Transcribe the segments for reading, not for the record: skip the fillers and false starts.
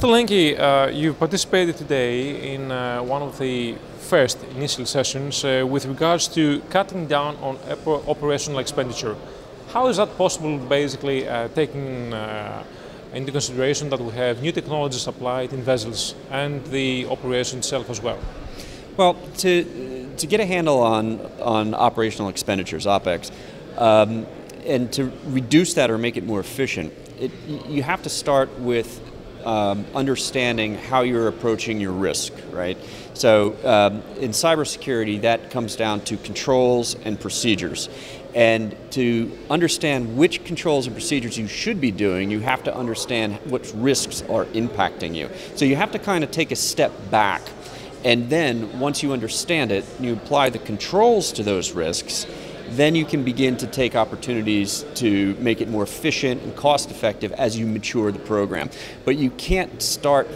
Mr. Lenkey, you participated today in one of the first initial sessions with regards to cutting down on operational expenditure. How is that possible, basically taking into consideration that we have new technologies applied in vessels and the operation itself as well? Well, to get a handle on operational expenditures, OPEX, and to reduce that or make it more efficient, you have to start with understanding how you're approaching your risk, right? So in cybersecurity, that comes down to controls and procedures. And to understand which controls and procedures you should be doing, you have to understand what risks are impacting you. So you have to kind of take a step back, and then once you understand it, you apply the controls to those risks, then you can begin to take opportunities to make it more efficient and cost effective as you mature the program. But you can't start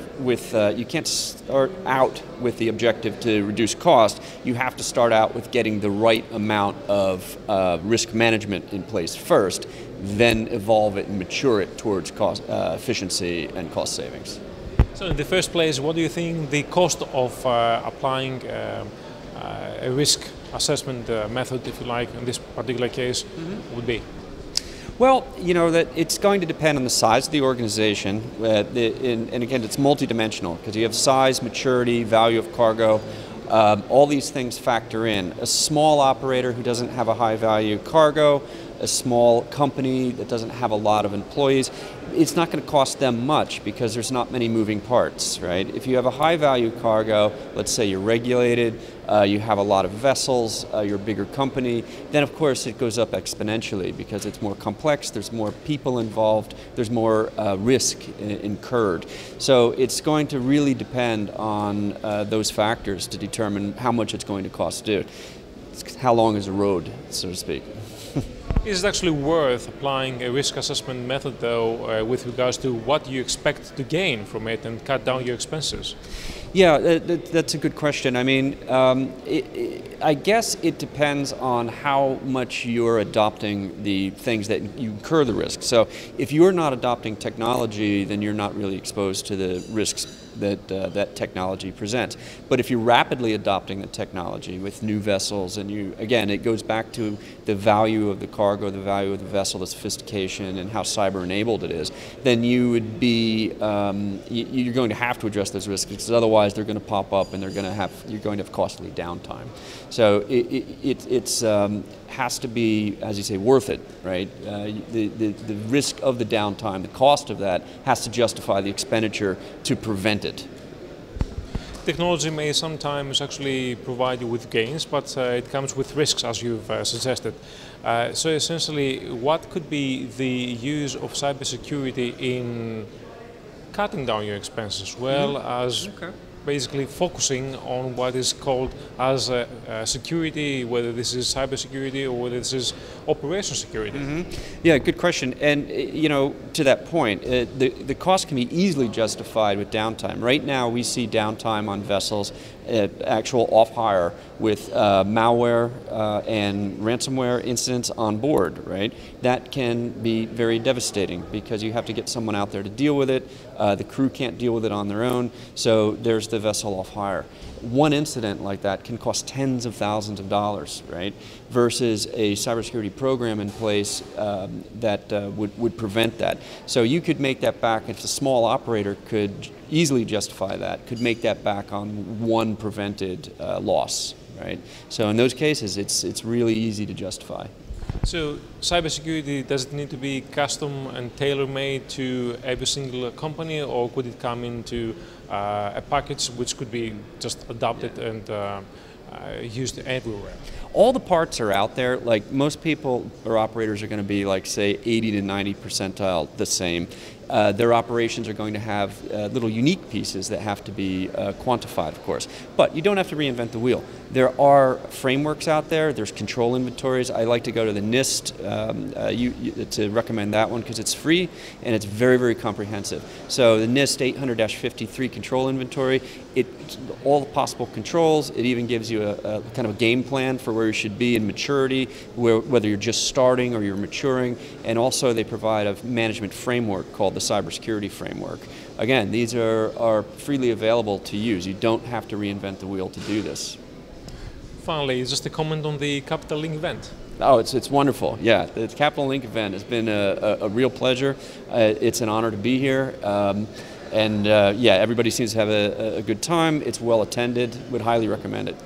out with the objective to reduce cost. You have to start out with getting the right amount of risk management in place first, then evolve it and mature it towards cost efficiency and cost savings. So in the first place, what do you think the cost of applying a risk assessment method, if you like, in this particular case, would be? Well, you know, that it's going to depend on the size of the organization, and again, it's multidimensional because you have size, maturity, value of cargo, all these things factor in. A small operator who doesn't have a high value cargo, a small company that doesn't have a lot of employees, it's not going to cost them much because there's not many moving parts, right? If you have a high value cargo, let's say you're regulated, you have a lot of vessels, you're a bigger company, then of course it goes up exponentially because it's more complex, there's more people involved, there's more risk incurred. So it's going to really depend on those factors to determine how much it's going to cost to do. It's how long is the road, so to speak. Is it actually worth applying a risk assessment method, though, with regards to what you expect to gain from it and cut down your expenses? Yeah, that's a good question. I mean, I guess it depends on how much you're adopting the things that you incur the risk. So if you're not adopting technology, then you're not really exposed to the risks that that technology presents. But if you're rapidly adopting the technology with new vessels, and again, it goes back to the value of the cargo, the value of the vessel, the sophistication, and how cyber-enabled it is, then you would be, you're going to have to address those risks, because otherwise they're going to pop up and you're going to have costly downtime. So it's has to be, as you say, worth it, right? The risk of the downtime, the cost of that, has to justify the expenditure to prevent it. Technology may sometimes actually provide you with gains, but it comes with risks, as you've suggested. So essentially, what could be the use of cybersecurity in cutting down your expenses, as well as basically focusing on what is called as security, whether this is cybersecurity or whether this is operational security? Yeah, good question. And you know, to that point, the cost can be easily justified with downtime. Right now, we see downtime on vessels, actual off-hire, with malware and ransomware incidents on board, right? That can be very devastating because you have to get someone out there to deal with it. The crew can't deal with it on their own, so there's the vessel off-hire. One incident like that can cost tens of thousands of dollars, right? Versus a cybersecurity program in place that would prevent that. So you could make that back, if a small operator could easily justify that, could make that back on one prevented loss, right? So in those cases, it's really easy to justify. So cybersecurity, does it need to be custom and tailor-made to every single company, or could it come into a package which could be just adopted and used everywhere? All the parts are out there. Like, most people or operators are going to be, like, say, 80 to 90 percentile the same. Their operations are going to have little unique pieces that have to be quantified, of course. But you don't have to reinvent the wheel. There are frameworks out there. There's control inventories. I like to go to the NIST to recommend that one because it's free and it's very, very comprehensive. So the NIST 800-53 control inventory, all the possible controls. It even gives you a kind of a game plan for where you should be in maturity, whether you're just starting or you're maturing. And also they provide a management framework called called the cybersecurity framework. Again, these are freely available to use. You don't have to reinvent the wheel to do this. Finally, just a comment on the Capital Link event. Oh, it's wonderful. Yeah, the Capital Link event has been a real pleasure. It's an honor to be here. Yeah, everybody seems to have a good time. It's well attended. Would highly recommend it.